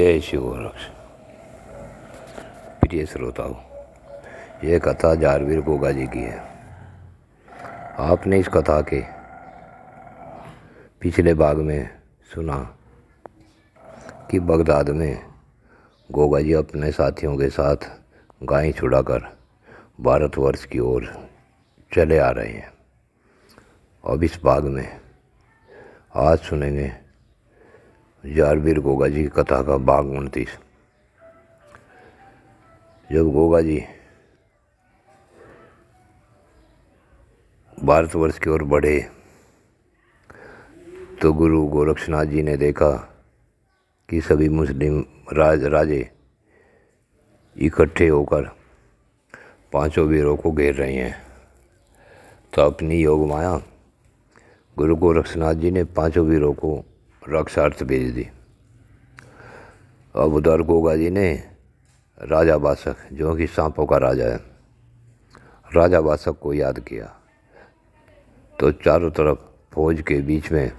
जय शिव गोरक्ष। प्रिय श्रोताओं, यह कथा जारवीर गोगा जी की है। आपने इस कथा के पिछले भाग में सुना कि बगदाद में गोगा जी अपने साथियों के साथ गाय छुड़ाकर भारतवर्ष की ओर चले आ रहे हैं। अब इस भाग में आज सुनेंगे जारवीर गोगा जी की कथा का भाग 29। जब गोगा जी भारतवर्ष की ओर बढ़े तो गुरु गोरक्षनाथ जी ने देखा कि सभी मुस्लिम राजे इकट्ठे होकर पांचों वीरों को घेर रहे हैं। तो अपनी योग माया गुरु गोरक्षनाथ जी ने पांचों वीरों को रक्षार्थ भेज दी। अब उधर गोगा जी ने राजा बासक, जो कि सांपों का राजा है, राजा बासक को याद किया तो चारों तरफ फौज के बीच में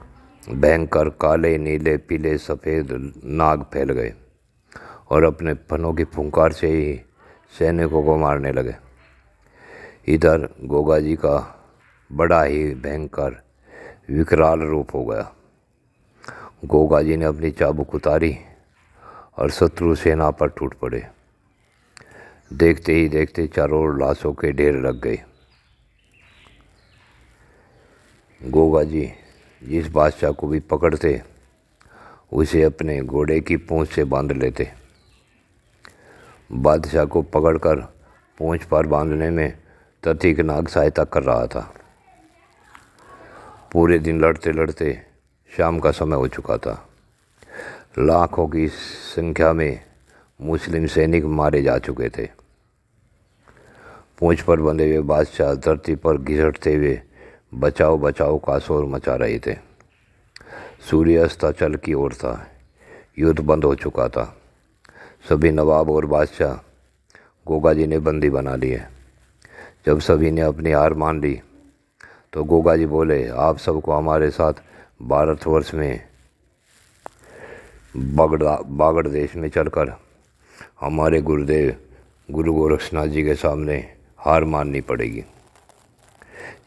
भयंकर काले नीले पीले सफ़ेद नाग फैल गए और अपने फनों की फुंकार से ही सैनिकों को मारने लगे। इधर गोगा जी का बड़ा ही भयंकर विकराल रूप हो गया। गोगा जी ने अपनी चाबुक उतारी और शत्रु सेना पर टूट पड़े। देखते ही देखते चारों ओर लाशों के ढेर लग गए। गोगा जी जिस बादशाह को भी पकड़ते उसे अपने घोड़े की पूंछ से बांध लेते। बादशाह को पकड़कर पूंछ पर बांधने में तथिक नाग सहायता कर रहा था। पूरे दिन लड़ते लड़ते शाम का समय हो चुका था। लाखों की संख्या में मुस्लिम सैनिक मारे जा चुके थे। पूंछ पर बंधे हुए बादशाह धरती पर घिसटते हुए बचाओ बचाओ का शोर मचा रहे थे। सूर्य अस्ताचल की ओर था। युद्ध बंद हो चुका था। सभी नवाब और बादशाह गोगा जी ने बंदी बना लिए। जब सभी ने अपनी हार मान ली तो गोगा जी बोले, आप सबको हमारे साथ भारतवर्ष में बागड़ देश में चलकर हमारे गुरुदेव गुरु गोरक्षनाथ जी के सामने हार माननी पड़ेगी।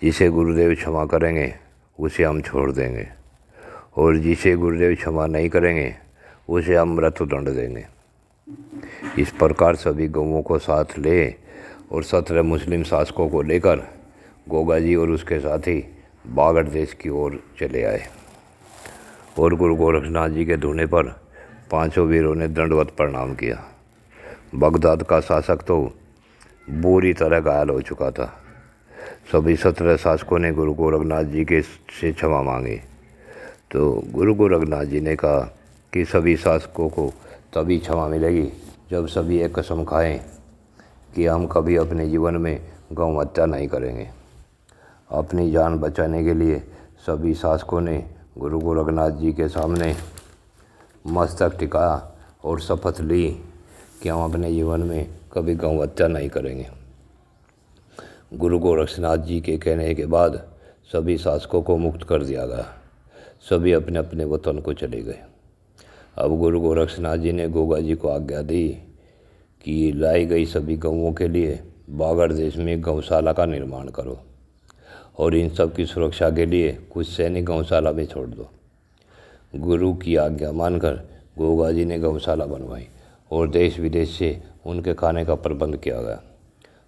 जिसे गुरुदेव क्षमा करेंगे उसे हम छोड़ देंगे और जिसे गुरुदेव क्षमा नहीं करेंगे उसे हम मृत्युदंड देंगे। इस प्रकार सभी गौओं को साथ ले और 17 मुस्लिम शासकों को लेकर गोगा जी और उसके साथी बागड़ देश की ओर चले आए और गुरु गोरक्षनाथ जी के धुने पर पांचों वीरों ने दंडवत प्रणाम किया। बगदाद का शासक तो बुरी तरह घायल हो चुका था। सभी 17 शासकों ने गुरु गोरखनाथ जी के से क्षमा मांगी तो गुरु गोरखनाथ जी ने कहा कि सभी शासकों को तभी क्षमा मिलेगी जब सभी एक कसम खाएं कि हम कभी अपने जीवन में गौ हत्या नहीं करेंगे। अपनी जान बचाने के लिए सभी शासकों ने गुरु गोरखनाथ जी के सामने मस्तक टिकाया और शपथ ली कि हम अपने जीवन में कभी गौ हत्या नहीं करेंगे। गुरु गोरक्षनाथ जी के कहने के बाद सभी शासकों को मुक्त कर दिया गया। सभी अपने अपने वतन को चले गए। अब गुरु गोरक्षनाथ जी ने गोगा जी को आज्ञा दी कि लाई गई सभी गौओं के लिए बागड़ देश में गौशाला का निर्माण करो और इन सब की सुरक्षा के लिए कुछ सैनिक गौशाला में छोड़ दो। गुरु की आज्ञा मानकर गोगा जी ने गौशाला बनवाई और देश विदेश से उनके खाने का प्रबंध किया गया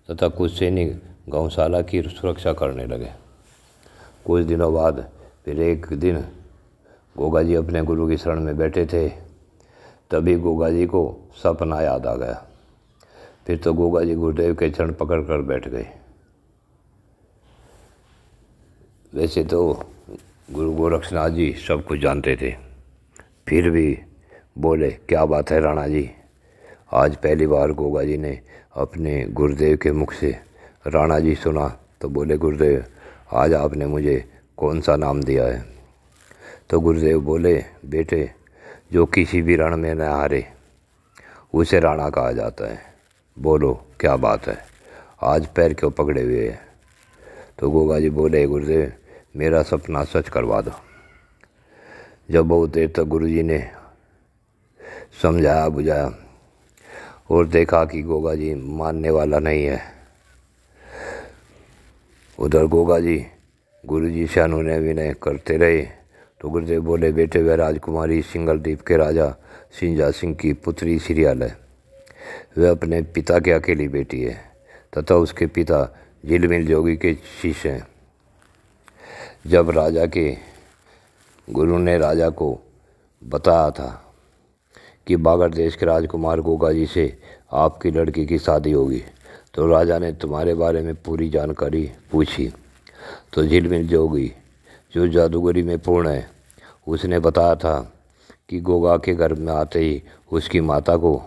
तथा कुछ सैनिक गौशाला की सुरक्षा करने लगे। कुछ दिनों बाद फिर एक दिन गोगा जी अपने गुरु की शरण में बैठे थे। तभी गोगा जी को सपना याद आ गया। फिर तो गोगा जी गुरुदेव के चरण पकड़ कर बैठ गए। वैसे तो गुरु गोरक्षनाथ जी सब कुछ जानते थे, फिर भी बोले, क्या बात है राणा जी। आज पहली बार गोगा जी ने अपने गुरुदेव के मुख से राणा जी सुना तो बोले, गुरुदेव आज आपने मुझे कौन सा नाम दिया है। तो गुरुदेव बोले, बेटे जो किसी भी रण में न हारे उसे राणा कहा जाता है। बोलो क्या बात है, आज पैर क्यों पकड़े हुए हैं। तो गोगा जी बोले, गुरुदेव मेरा सपना सच करवा दो। जब बहुत देर तक गुरुजी ने समझाया बुझाया और देखा कि गोगा जी मानने वाला नहीं है। उधर गोगा जी गुरु जी से अनुनय विनय करते रहे तो गुरुदेव बोले, बेटे वह राजकुमारी सिंगलदीप के राजा सिंजा सिंह की पुत्री सिरियाल है। वह अपने पिता की अकेली बेटी है तथा उसके पिता झिलमिल जोगी के शिष्य हैं। जब राजा के गुरु ने राजा को बताया था कि बागड़ देश के राजकुमार गोगा जी से आपकी लड़की की शादी होगी, तो राजा ने तुम्हारे बारे में पूरी जानकारी पूछी तो झिलमिल जोगी जो जादूगरी में पूर्ण है उसने बताया था कि गोगा के घर में आते ही उसकी माता को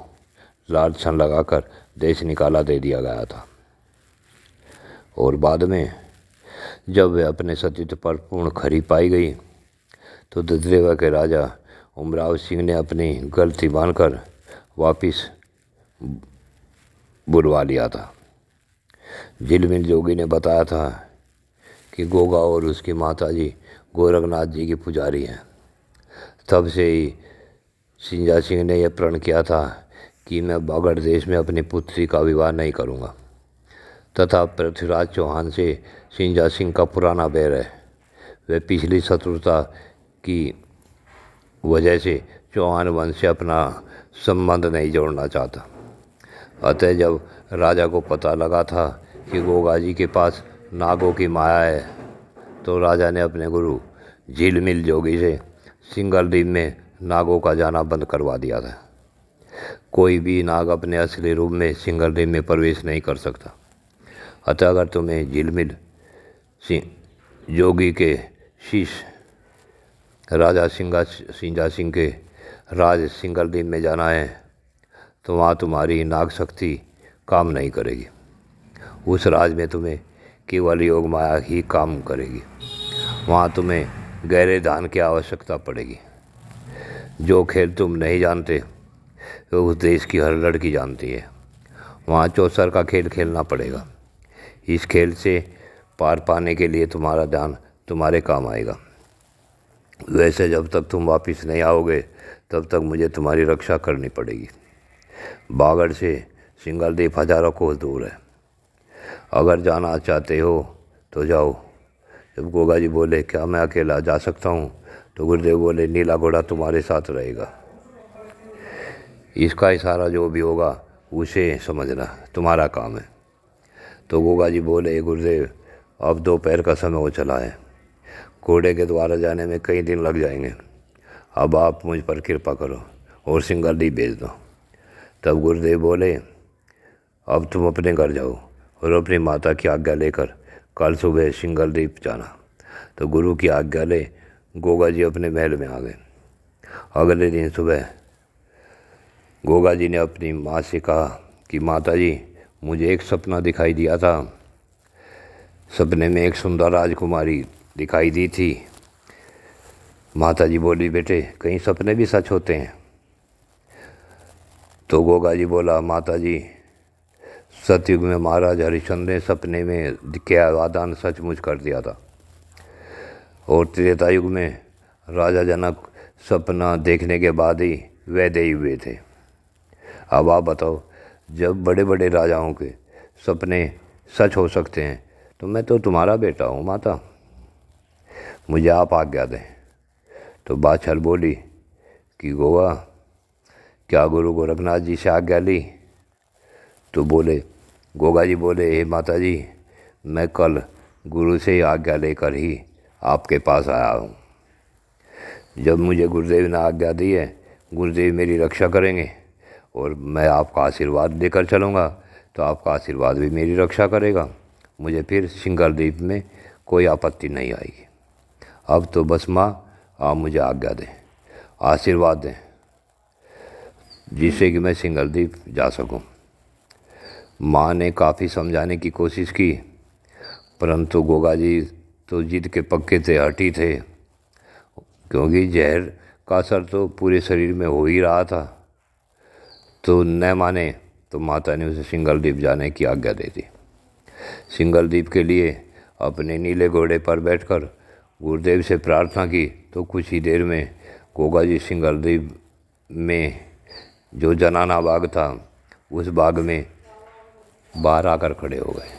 लाल छन लगाकर देश निकाला दे दिया गया था और बाद में जब वह अपने सतीत्व पर पूर्ण खरी पाई गई तो दुधरेवा के राजा उमराव सिंह ने अपनी गलती मानकर वापिस बुलवा लिया था। झिलमिल जोगी ने बताया था कि गोगा और उसकी माताजी गोरखनाथ जी की पुजारी हैं। तब से ही सिंजा सिंह ने यह प्रण किया था कि मैं बागड़ देश में अपनी पुत्री का विवाह नहीं करूँगा तथा पृथ्वीराज चौहान से सिंजा सिंह का पुराना बैर है। वह पिछली शत्रुता की वजह से चौहान वंश से अपना संबंध नहीं जोड़ना चाहता। अतः जब राजा को पता लगा था कि गोगा जी के पास नागों की माया है तो राजा ने अपने गुरु झिलमिल जोगी से सिंगलदीप में नागों का जाना बंद करवा दिया था। कोई भी नाग अपने असली रूप में सिंगलदीप में प्रवेश नहीं कर सकता। अतः अगर तुम्हें झिलमिल जोगी के शिष्य राजा सिंजा सिंह के राज सिंगलदीप में जाना है तो वहाँ तुम्हारी नाग शक्ति काम नहीं करेगी। उस राज में तुम्हें केवल योग माया ही काम करेगी। वहाँ तुम्हें गहरे ध्यान की आवश्यकता पड़ेगी। जो खेल तुम नहीं जानते वो उस देश की हर लड़की जानती है। वहाँ चौसर का खेल खेलना पड़ेगा। इस खेल से पार पाने के लिए तुम्हारा ध्यान तुम्हारे काम आएगा। वैसे जब तक तुम वापस नहीं आओगे तब तक मुझे तुम्हारी रक्षा करनी पड़ेगी। बागड़ से सिंगलदीप हजारों कोस दूर है। अगर जाना चाहते हो तो जाओ। जब गोगा जी बोले, क्या मैं अकेला जा सकता हूँ? तो गुरुदेव बोले, नीला घोड़ा तुम्हारे साथ रहेगा। इसका इशारा जो भी होगा उसे समझना, तुम्हारा काम है। तो गोगा जी बोले, गुरुदेव अब दोपहर का समय हो चला है। घोड़े के द्वारा जाने में कई दिन लग जाएंगे। अब आप मुझ पर कृपा करो और सिंगलदीप भेज दो। तब गुरुदेव बोले, अब तुम अपने घर जाओ और अपनी माता की आज्ञा लेकर कल सुबह सिंगलदीप जाना। तो गुरु की आज्ञा ले गोगा जी अपने महल में आ गए। अगले दिन सुबह गोगा जी ने अपनी माँ से कहा कि माता जी, मुझे एक सपना दिखाई दिया था। सपने में एक सुंदर राजकुमारी दिखाई दी थी। माता जी बोली, बेटे कहीं सपने भी सच होते हैं? तो गोगा जी बोला, माता जी सतयुग में महाराज हरिश्चंद्र ने सपने में किया वादान सचमुच कर दिया था और त्रेता युग में राजा जनक सपना देखने के बाद ही वैदेही हुए थे। अब आप बताओ, जब बड़े बड़े राजाओं के सपने सच हो सकते हैं तो मैं तो तुम्हारा बेटा हूँ माता, मुझे आप आज्ञा दें। तो बाछल बोली कि गोवा, क्या गुरु गोरखनाथ जी से आज्ञा ली? तो गोगा जी बोले, हे माता जी, मैं कल गुरु से आज्ञा लेकर ही आपके पास आया हूँ। जब मुझे गुरुदेव ने आज्ञा दी है, गुरुदेव मेरी रक्षा करेंगे और मैं आपका आशीर्वाद लेकर चलूँगा तो आपका आशीर्वाद भी मेरी रक्षा करेगा। मुझे फिर सिंगलदीप में कोई आपत्ति नहीं आएगी। अब तो बस माँ आप मुझे आज्ञा दें, आशीर्वाद दें, जिससे कि मैं सिंगलदीप जा सकूं। माँ ने काफ़ी समझाने की कोशिश की, परंतु गोगा जी तो जिद के पक्के थे, हठी थे, क्योंकि जहर का असर तो पूरे शरीर में हो ही रहा था। तो न माने तो माता ने उसे सिंगलदीप जाने की आज्ञा दे दी। सिंगलदीप के लिए अपने नीले घोड़े पर बैठकर गुरुदेव से प्रार्थना की तो कुछ ही देर में गोगा जी सिंगलदीप में जो जनाना बाग था उस बाग में बाहर आकर खड़े हो गए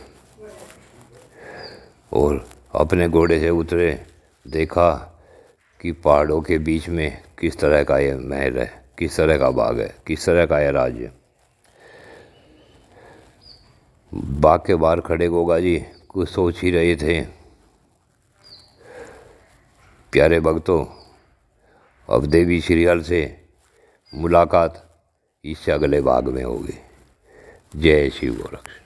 और अपने घोड़े से उतरे। देखा कि पहाड़ों के बीच में किस तरह का ये महल है, किस तरह का बाग है, किस तरह का ये राज्य। बाग के बाहर खड़े गोगा जी कुछ सोच ही रहे थे। प्यारे भक्तों, अब देवी सीरियल से मुलाकात इससे अगले भाग में होगी। जय शिव गोरक्ष।